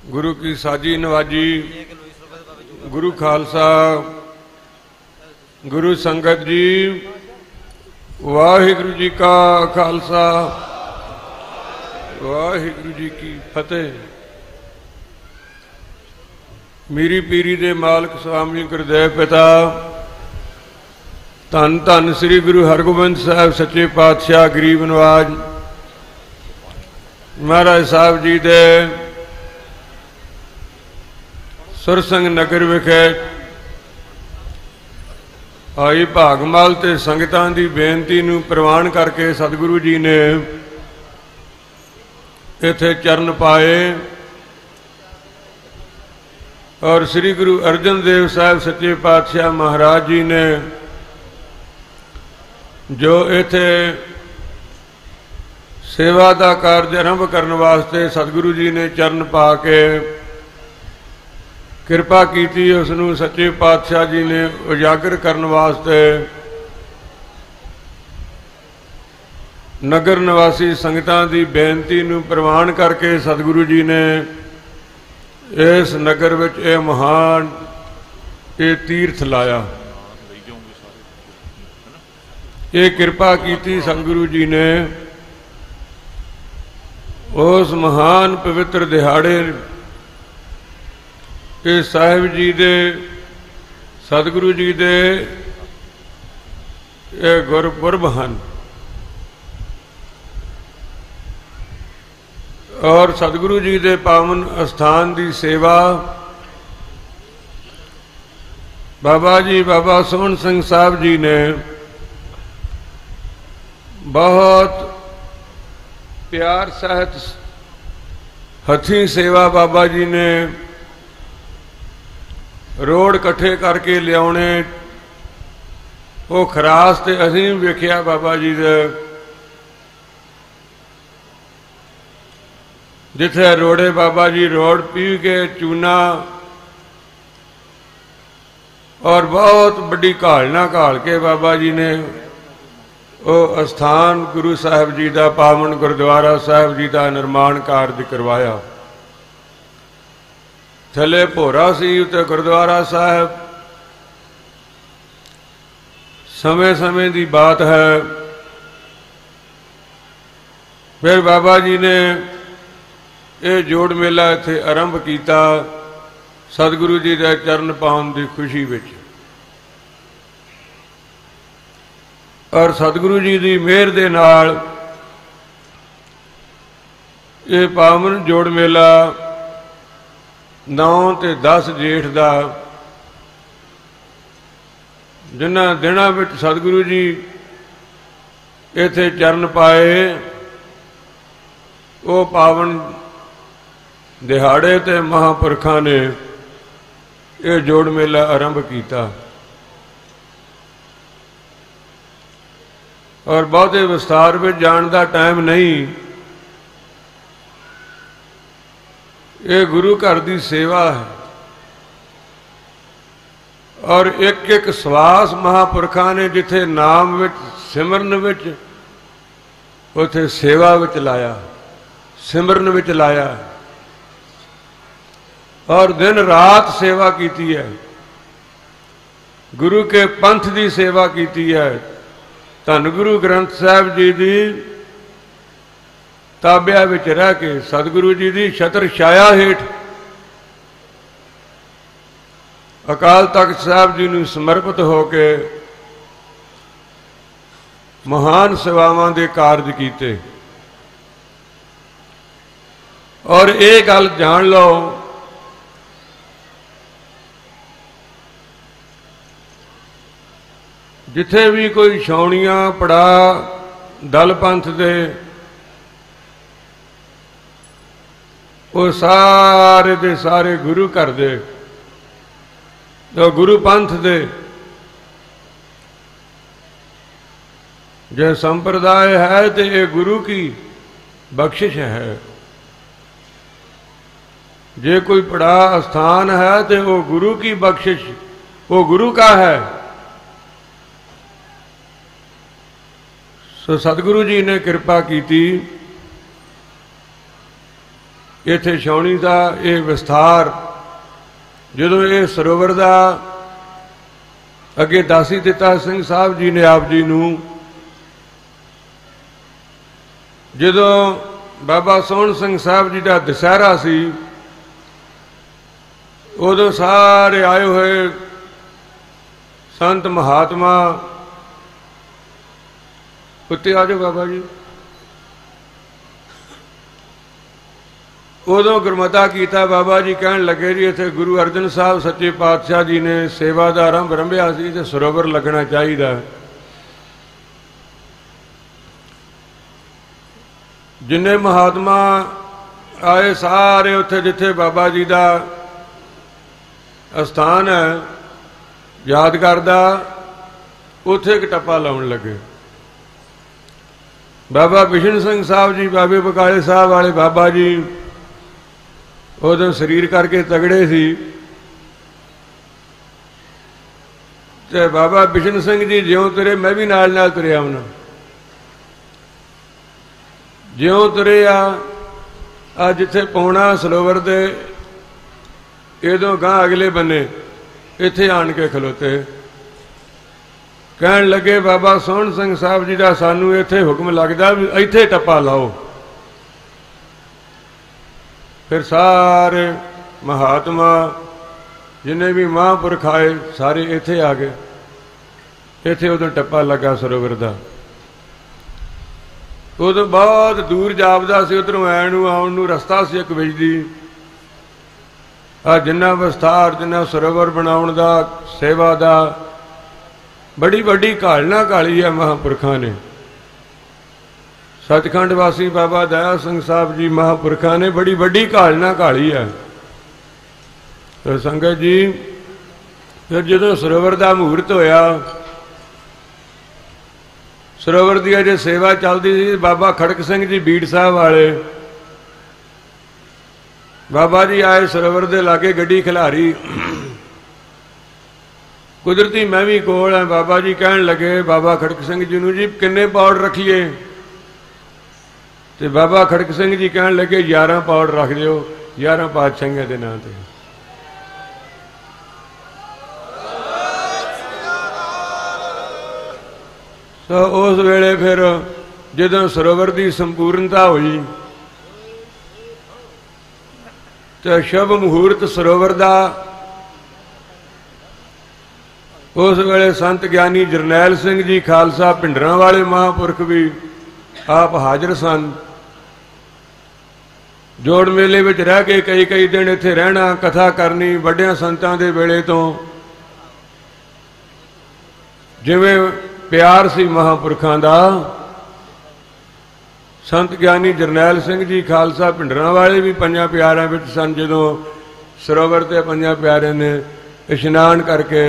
गुरु की साजी नवाजी। गुरु खालसा गुरु संगत जी। वाहिगुरु जी का खालसा वाहिगुरु जी की फतेह। मीरी पीरी दे मालक स्वामी गुरदेव पिता धन धन श्री गुरु हरगोबिंद साहब सच्चे पातशाह गरीब नवाज महाराज साहब जी दे सुरसंग नगर विखे आई भागमाल ते संगतां दी बेनती नूं प्रवान करके सतगुरु जी ने इत्थे चरण पाए और श्री गुरु अर्जन देव साहब सच्चे पातशाह महाराज जी ने जो इत्थे सेवा का कार्य आरंभ करने वास्ते सतगुरु जी ने चरण पा के कृपा की, उसनूं सच्चे पातशाह जी ने उजागर करने वास्ते नगर निवासी संगतां दी बेनती नूं प्रवान करके सतगुरु जी ने इस नगर विच ये महान ये तीर्थ लाया। ये कृपा की सतगुरु जी ने उस महान पवित्र दिहाड़े ये साहिब जी दे सतगुरु जी दे ये गुरपुरब हन और सतगुरु जी दे पावन अस्थान दी सेवा बाबा जी बाबा सोहन सिंह साहब जी ने बहुत प्यार सहित हथी सेवा बाबा जी ने रोड कट्ठे करके लियाने वो खरास ते असीं भी वेखिया बाबा जी दे जिथे रोड़े बाबा जी रोड पी के चूना और बहुत बड़ी घालना घाल के बाबा जी ने वो अस्थान गुरु साहब जी का पावन गुरुद्वारा साहब जी का निर्माण कार्य करवाया। थले भोरा सी उत्ते गुरुद्वारा साहब समय समय की बात है। फिर बाबा जी ने ये जोड़ मेला इत्थे आरंभ किया सतगुरु जी के चरण पाउण की खुशी विच और सतगुरु जी की मेहर दे नाल ये पावन जोड़ मेला 9 ते 10 जेठ का जिन्हां दिनां विच सतगुरु जी इत्थे चरण पाए वो पावन दिहाड़े ते महापुरखां ने ये जोड़ मेला आरंभ किया और बहुते विस्तार में जाण दा टाइम नहीं। ये गुरु घर की सेवा है और एक एक सवास महापुरखा ने जिथे नाम विच सिमरन विच उथे सेवा विच लाया सिमरन विच लाया और दिन रात सेवा की है। गुरु के पंथ की सेवा की है। धन गुरु ग्रंथ साहब जी की ताबिया विच रह के सतगुरु जी की छत्र छाया हेठ अकाल तख्त साहब जी नूं समर्पित होके महान सेवावां दे कार्य कीते। और ये गल जान लो जिथे भी कोई छाउणियां पड़ा दल पंथ दे वो सारे दे सारे गुरु घर दे तो गुरु पंथ दे जो संप्रदाय है तो ये गुरु की बख्शिश है। जे कोई बड़ा स्थान है तो वो गुरु की बख्शिश वो गुरु का है। सो सतगुरु जी ने कृपा की इत्थे छाउणी का ये विस्तार जदों ये सरोवर का अगे दस ही दिता सिंह साहब जी ने आप जी नूं, जदों बाबा सोहण सिंह साहब जी का दशहरा सी उदों सारे आए हुए संत महात्मा उत्ते आ जाओ बाबा जी, उदों गुरमता किया। बाबा जी कहन लगे जी इत्थे गुरु अर्जन साहब सच्चे पातशाह जी ने सेवा का आरंभ रंभिया सी ते सरोवर लगना चाहिए। जिन्ने महात्मा आए सारे उत्थे जिथे बाबा जी का अस्थान है याद करदा उत्थे एक टप्पा लाउण लगे। बाबा बिशन सिंह साहब जी बाबे बकाले साहब वाले बाबा जी उदों शरीर करके तगड़े सी ते बाबा बिशन सिंह जी ज्यों तुरे मैं भी नाल नाल तुरिया आउणा, ज्यों तुरे आ जिथे पौना सरोवर दे इदों गां अगले बन्ने इत्थे आण के खलोते। कहन लगे बाबा सोहण सिंह साहब जी का सानू इत्थे हुक्म लगदा भी इत्थे टप्पा लाओ। फिर सारे महात्मा जिन्हें भी महापुरख आए सारे इत्थे आ गए। इत्थे उदों टप्पा लगा सरोवर का, उदों बहुत दूर जापदा सी, उधरों ऐन नूं आउण नूं रस्ता सी एक बिजली। आ जिन्ना विस्तार जिन्ना सरोवर बनाउण दा सेवा दा बड़ी वड्डी घालना घाली है महापुरखों ने। सचखंड वासी बाबा दया सिंह साहब जी महापुरखों ने बड़ी वड्डी घालना घाली है। तो संगत जी फिर जो सरोवर का मुहूर्त होया, सरोवर की अजे सेवा चलती थी, बाबा खड़क सिंह जी बीड़ साहब वाले बाबा जी आए सरोवर के लागे गड्डी खिलारी। कुदरती मैं भी कोल है। बाबा जी कहन लगे बाबा खड़क सिंह जी नूं जी किन्ने पौड़ रखिए, तो बाबा खड़क सिंह जी कहन लगे 11 पौड़ रख दिओ 11 पातशाहियां दे नां ते। तो उस वेले फिर जदों सरोवर की संपूर्णता हुई तो शुभ मुहूर्त सरोवर का उस वेले संत ज्ञानी जरनैल सिंह जी खालसा भिंडरां वाले महापुरख भी आप हाजिर सन। जोड़ मेले में रह के कई कई दिन इत्थे रहना, कथा करनी, वड्डियां संतां दे वेले तो जिवें प्यार सी महापुरखां दा। संत ज्ञानी जरनैल सिंह जी खालसा भिंडरां वाले भी पंजां प्यारिਆਂ विच सन। जदों सरोवर ते पंजां प्यारिਆਂ ने इशनान करके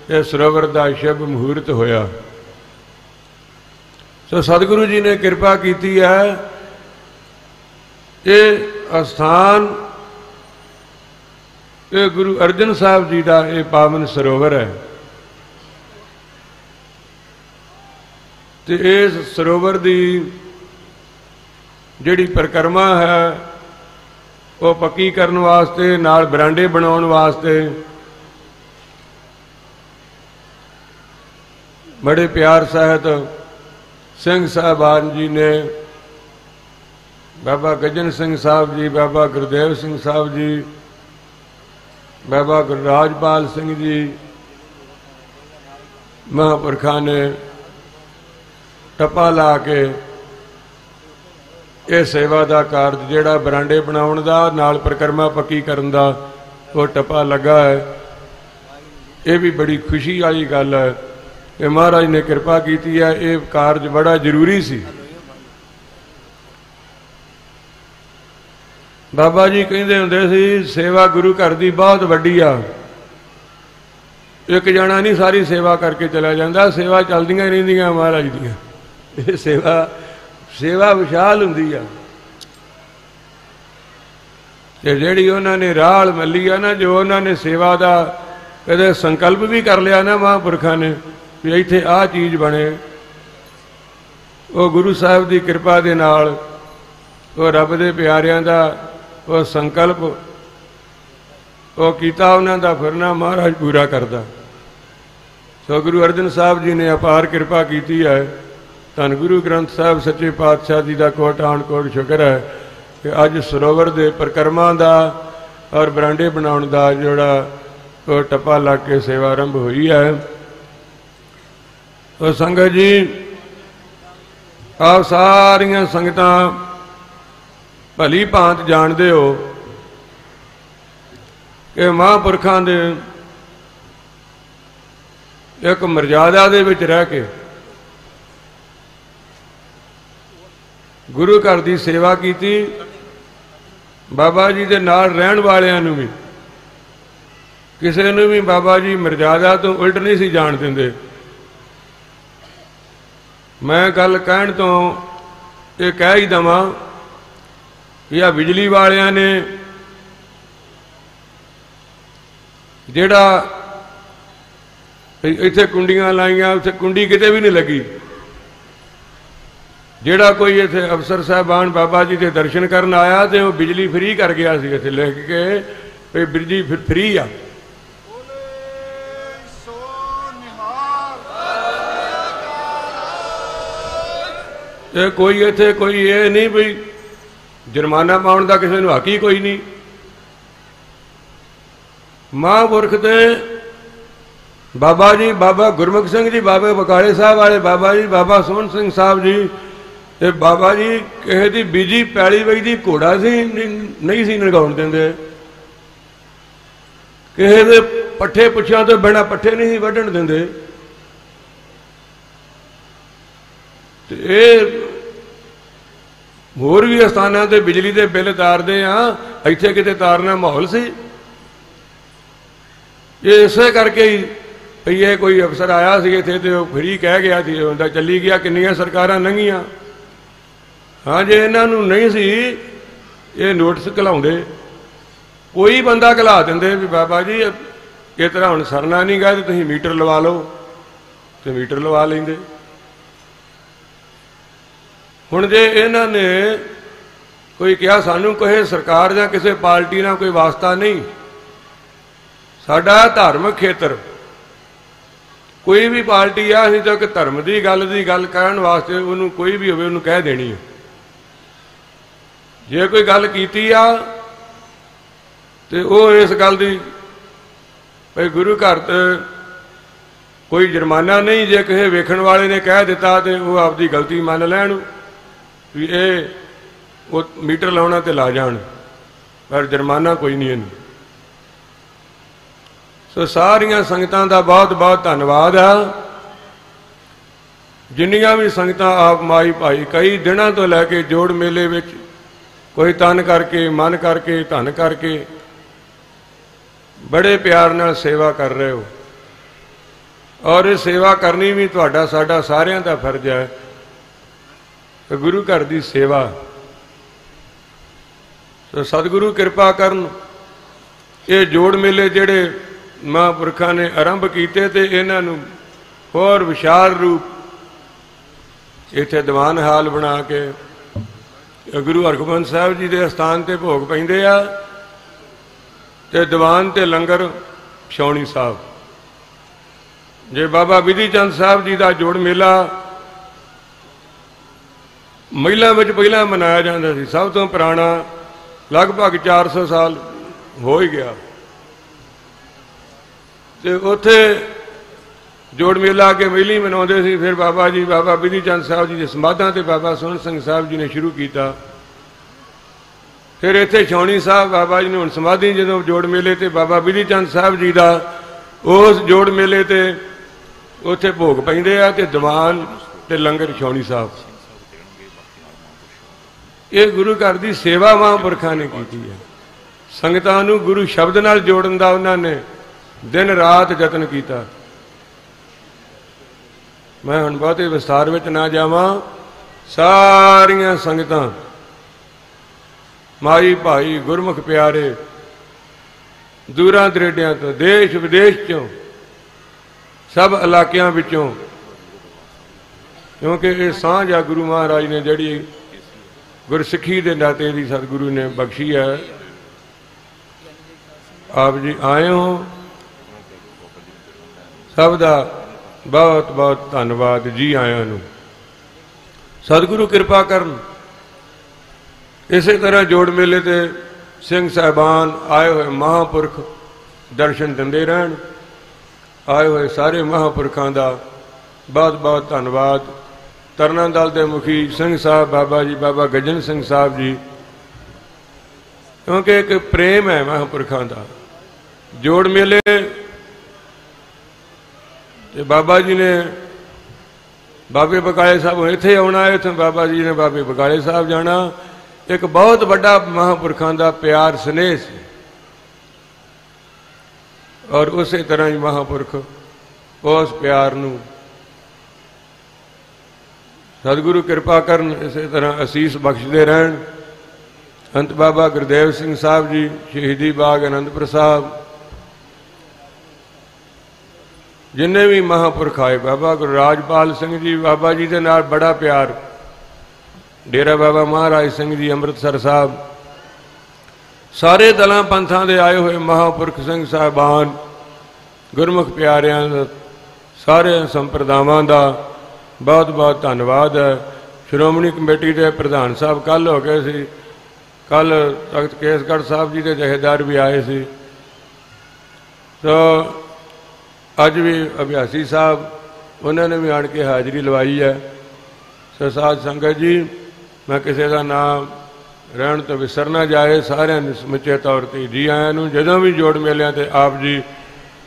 ये सरोवर का शुभ मुहूर्त होया। सो सतगुरु जी ने कृपा की है। ये अस्थान ये गुरु अर्जन साहब जी का ये पावन सरोवर है। तो इस सरोवर की जिहड़ी परिक्रमा है वो पक्की करने वास्ते नाल बरांडे बनाउण वास्ते बड़े प्यार सहित सिंह साहबान जी ने बाबा गजन सिंह साहब जी, बाबा गुरदेव सिंह साहब जी, बाबा गुरराजपाल सिंह जी महापुरखा ने टप्पा ला के ये सेवा का कारज जिहड़ा बरांडे बनाउण दा नाल परिक्रमा पक्की करन दा वो टप्पा लगा है। ये भी बड़ी खुशी वाली गल है कि महाराज ने कृपा की है। ये कारज बड़ा जरूरी सी। बाबा जी कहते हुंदे सी सेवा गुरु घर की बहुत वड्डी आ। एक जना नहीं सारी सेवा करके चला जाता, सेवा चलदियां रहिंदियां महाराज दियां। ये सेवा विशाल हुंदी आ ते जिहड़ी उन्होंने राल मल्ली आ ना, जो उन्होंने सेवा का कदे संकल्प भी कर लिया ना महापुरखा ने भी इत्थे आ चीज़ बने, वो गुरु साहब की कृपा दे नाल वो रब दे प्यारियां दा वो संकल्प वो कीता उन्हां दा फिरना महाराज पूरा करदा। सो गुरु अर्जन साहब जी ने अपार कृपा की है। धन गुरु ग्रंथ साहब सच्चे पातशाह जी का कोट आन कोट शुक्र है कि अज सरोवर के परिक्रमा का और बरांडे बनाने का जोड़ा तो टप्पा लग के सेवा आरंभ हुई है। तो संगत जी आप सारिया संगत भली भांत जानते हो कि महापुरखों के एक मर्यादा दे विच रह के गुरु घर की सेवा की, बाबा जी के नाल रहन वालियां नूं भी किसी नूं भी बाबा जी मर्यादा तो उल्ट नहीं सी जान देंदे। मैं गल कहण तो ये कह ही दवां कि आ बिजली वालियां ने जिहड़ा इत्थे कुंडियां लाइयां उत्थे कुंडी किते भी नहीं लगी। जिहड़ा कोई इत्थे अफसर साहबान बाबा जी के दर्शन करन आया तो वह बिजली फ्री कर गया सी इत्थे लिख के भी बिजली फ्री आ। ये कोई इत्थे कोई ये नहीं भी जुर्माना पाउण दा किसी नूं हक ही कोई नहीं। महापुरख ते बाबा जी बाबा गुरमुख सिंह जी बाबे बकाले साहब वाले बाबा जी बाबा सोहन सिंह साहब जी ते बाबा जी किसी की बीजी पैली वजदी घोड़ा सी नहीं सी नगाउण देंदे, किसी दे पट्ठे पुछियां तो बिना पट्ठे नहीं वढ़न देंदे। ते होर भी स्थानां ते बिजली के बिल तारदे आ, इत्थे किते तारना माहौल सी। ये इसे करके ही ये कोई अफसर आया सी इत्थे ते फ्री कह गया थी बंदा चली गया। किन्नियां सरकारां लंघियां। हाँ जे इन्हां नूं नहीं सी ये नोटिस घलाउंदे कोई बंदा घला देंदे भी बाबा जी इस तरह हुण सरना नहीं गा ते तुसीं मीटर लवा लो ते मीटर लवा लैंदे। हुण जे इन्हां ने कोई कहा सानूं कहे सरकार जां किसी पार्टी नाल कोई वास्ता नहीं, साडा धार्मिक खेत्र कोई भी पार्टी आ असीं तां कि धर्म की गल कहण वास्ते उहनूं कोई भी होवे उहनूं कह देनी है। जे कोई गल कीती आ ते ओह इस गल दी भाई गुरु घर ते कोई जुर्माना नहीं। जे किसी वेखण वाले ने कह दिता तो वह आपकी गलती मान लैण भी ये वो मीटर लाउणा ते ला जाण, पर जुर्माना कोई नहीं इहनूं। सो सारिया संगतां दा बहुत बहुत धन्नवाद है। जिन्नियां भी संगतां आप माई भाई कई दिनों तो लैके जोड़ मेले विच कोई तन करके मन करके धन करके बड़े प्यार नाल सेवा कर रहे हो, और ये सेवा करनी भी तुहाडा साडा सारियां दा फर्ज है। गुरु घर की सेवा तो सतगुरु कृपा करन। ये जोड़ मेले जिहड़े महापुरखों ने आरंभ किए तो इन्हां नूं होर विशाल रूप इत्थे दीवान हाल बना के गुरु हरगोबिंद साहब जी के स्थान ते भोग पैंदे आ ते दीवान ते लंगर छाउणी साहब। जे बाबा विधि चंद साहब जी का जोड़ मेला महिला में पहला मनाया जाता सी, सब तो पुराना लगभग 400 साल हो ही गया। तो उत्थे जोड़ मेला के मेली मनाते सी। फिर बाबा जी बाबा विधि चंद साहब जी के समाधां ते बाबा सोहन सिंह साहब जी ने शुरू किया। फिर इत्थे छाउणी साहब बाबा जी ने हुण समाधि जो जोड़ मेले ते बाबा विधि चंद साहब जी का उस जोड़ मेले ते उत्थे भोग पैंदे आ ते दीवान ते लंगर छाउणी साहब। ये गुरु घर की सेवा महापुरखों ने की है। संगतां नूं गुरु शब्द नाल जोड़न दा उन्होंने दिन रात यतन किया। मैं हुण बहुते विस्तार विच ना जावां। सारियां संगतां माई भाई गुरमुख प्यारे दूरां दरेडियां तो देश विदेश चों सब इलाकियां विचों, क्योंकि ये सांझ आ गुरु महाराज ने जिहड़ी गुरसिੱਖੀ ਦੇ नाते दी सतगुरु ने बख्शी है। आप जी आए हो, सब दा बहुत बहुत धन्यवाद जी आया नूं। सतगुरु कृपा करन। इस तरह जोड़ मेले ते सिंह साहिबान आए हुए महापुरख दर्शन दिंदे रहन। आए हुए सारे महापुरखों का बहुत बहुत धन्यवाद। तरना दल के मुखी सिंह साहब बाबा जी, बाबा गजन सिंह साहब जी, क्योंकि एक प्रेम है महापुरखों का। जोड़ मेले ते बाबा जी ने बाबे बकाले साहब इत्थे आना है, इत्थे बाबा जी ने बाबे बकाले साहब जाना। एक बहुत बड़ा महापुरखों का प्यार स्नेह से, और उस तरह ही महापुरख उस प्यार नूं सतगुरु कृपा करन, इस तरह असीस बख्शते रहन। अंत बाबा गुरदेव सिंह साहब जी, शहीदी बाग आनंदपुर साहब, जिन्हें भी महापुरख आए, बाबा गुरु राजपाल सिंह जी, बाबा जी के नाल बड़ा प्यार। डेरा बाबा महाराज सिंह जी अमृतसर साहब, सारे दलों पंथां दे आए हुए महापुरख सिंह साहबान, गुरमुख प्यारियां, सारे संप्रदावां दा बहुत बहुत धन्यवाद है। श्रोमणी कमेटी के प्रधान साहब कल हो गए सी, कल तख्त केसगढ़ साहब जी के जथेदार भी आए सी, तो अज भी अभ्यासी साहब उन्होंने भी आन के हाज़री लवाई है। सो साध संगत जी, मैं किसी का नाम रहन तो विसर ना जाए, सारे समुचे तौर पर जी आया नूं। जदों भी जोड़ मेलियां ते आप जी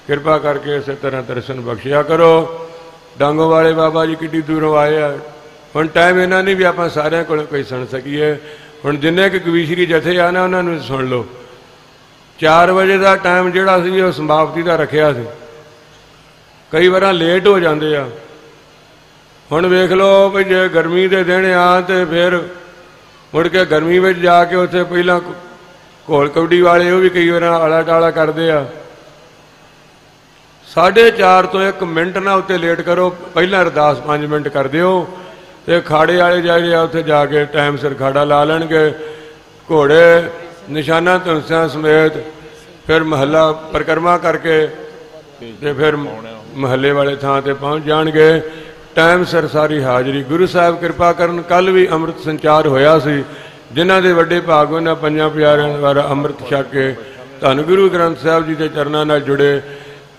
कृपा करके इस तरह दर्शन बख्शिया करो। डांगों वाले बाबा जी किड्डी दूरों आए हैं, हुण टाइम इन्हां नहीं भी आप सारिਆਂ कोल कोई सुन सकीए। हुण जिन्ने कि कवीशरी जथे आ ना उन्होंने सुन लो। 4 बजे का टाइम जिहड़ा सी वो समाप्ति का रखिया सी, कई बार लेट हो जाते आ। हुण वेख लो भी जे गर्मी के दिन आ तो फिर मुड़ के गर्मी में जाके उत्थे पहला घोल कबड्डी वाले वो भी कई बार आला टाला करते आ। 4:30 तो 1 मिनट ना उत्ते लेट करो, पहला अरदास 5 मिनट कर दिओ ते खाड़े वाले जाए उत्थे जाके टाइम सिर खाड़ा ला लैणगे। घोड़े निशाना धनुषां समेत फिर महला परिक्रमा करके ते फिर महल्ले वाले थां ते पहुँच जाणगे। टाइम सिर सारी हाज़री। गुरु साहब कृपा करन, कल भी अमृत संचार होया सी, जिन्हां दे वड्डे भाग उन्हां 5 प्यारिਆਂ द्वारा अमृत छक के धन गुरु ग्रंथ साहब जी के चरणों नाल जुड़े।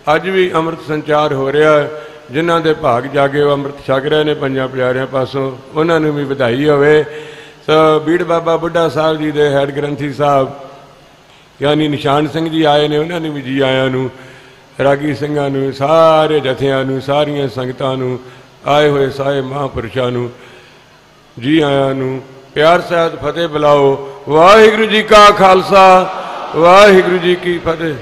अज भी अमृत संचार हो रहा है, जिन्हां दे भाग जागे वो अमृत छक रहे हैं 5 प्यारिਆਂ पासों, उन्होंने भी बधाई होवे। सो बीड़ बाबा बुढ़ा साहब जी के हैड ग्रंथी साहब यानी निशान सिंह जी आए ने, उन्होंने भी जी आया नूं। रागी सिंघां नूं, सारे जथियां नूं, सारियां संगतां नूं, आए हुए सारे महापुरुषां नूं जी आया नूं प्यार सहित फतेह बुलाओ। वाहिगुरू जी का खालसा, वाहिगुरू जी की फतेह।